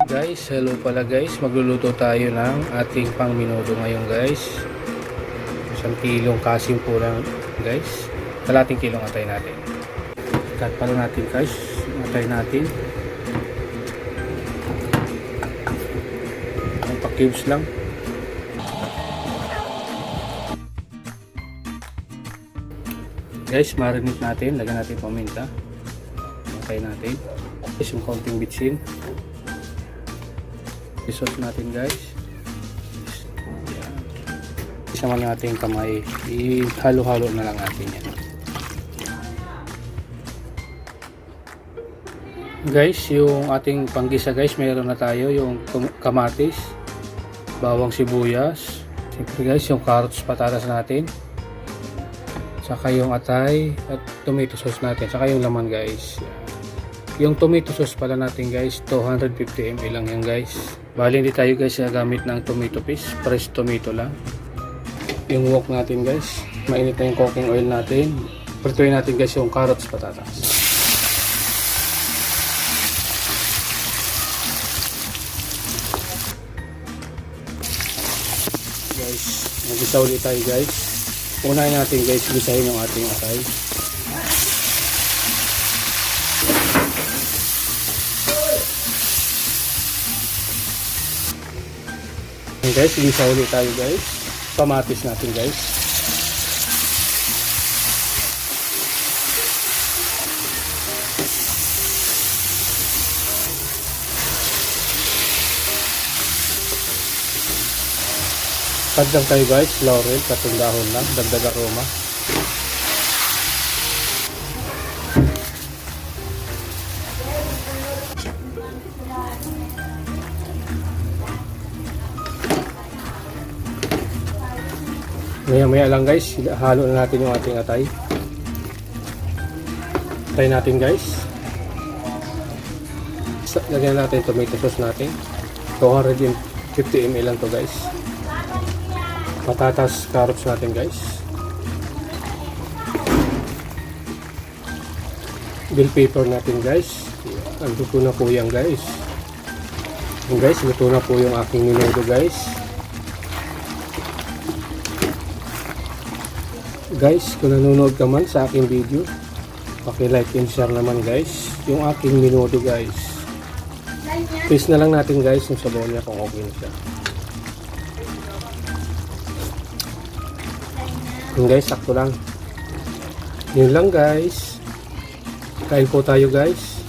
Guys, hello pala guys. Magluluto tayo ng ating pang minuto ngayon guys. 1 kilong kasim po lang guys. Kalating kilong atay natin. Cut pala natin guys. Atay natin. Ang pa-cubes lang. Guys, marinate natin. Lagyan natin paminta. Atay natin. Guys, yung konting bitsin. I-sauce natin guys. Yan. Isama natin kamay. I-halo-halo na lang natin yan. Guys, yung ating panggisa guys, mayroon na tayo yung kamatis, bawang sibuyas, siyempre guys, yung carrots patatas natin, saka yung atay at tomato sauce natin, saka yung laman guys. Yung tomato sauce pala natin guys, 250 ml lang yan guys. Bali hindi tayo guys gagamit ng tomato paste, fresh tomato lang. Yung wok natin guys, mainit na yung cooking oil natin. Prituin natin guys yung carrots patatas. Guys, mag-isa ulit tayo guys. Unahin natin guys, gisahin yung ating atay. Guys, gisa ulit tayo guys. Kamatis natin guys. Kadang tayo guys, laurel, katong dahon lang, dagdag aroma. Maya lang guys, halo na natin yung ating atay. Atay natin guys. Lagyan natin tomato sauce natin. 250 ml lang to guys. Patatas, carrots natin guys. Bell pepper natin guys. Luto na po yan guys. Guys, luto na po yung aking minuto guys. Guys, kung nanonood ka man sa aking video, paki-like and share naman guys yung aking minuto guys. Taste na lang natin guys yung sabaw niya kung okay na siya. Yun guys, sakto lang. Yun lang guys. Kain po tayo guys.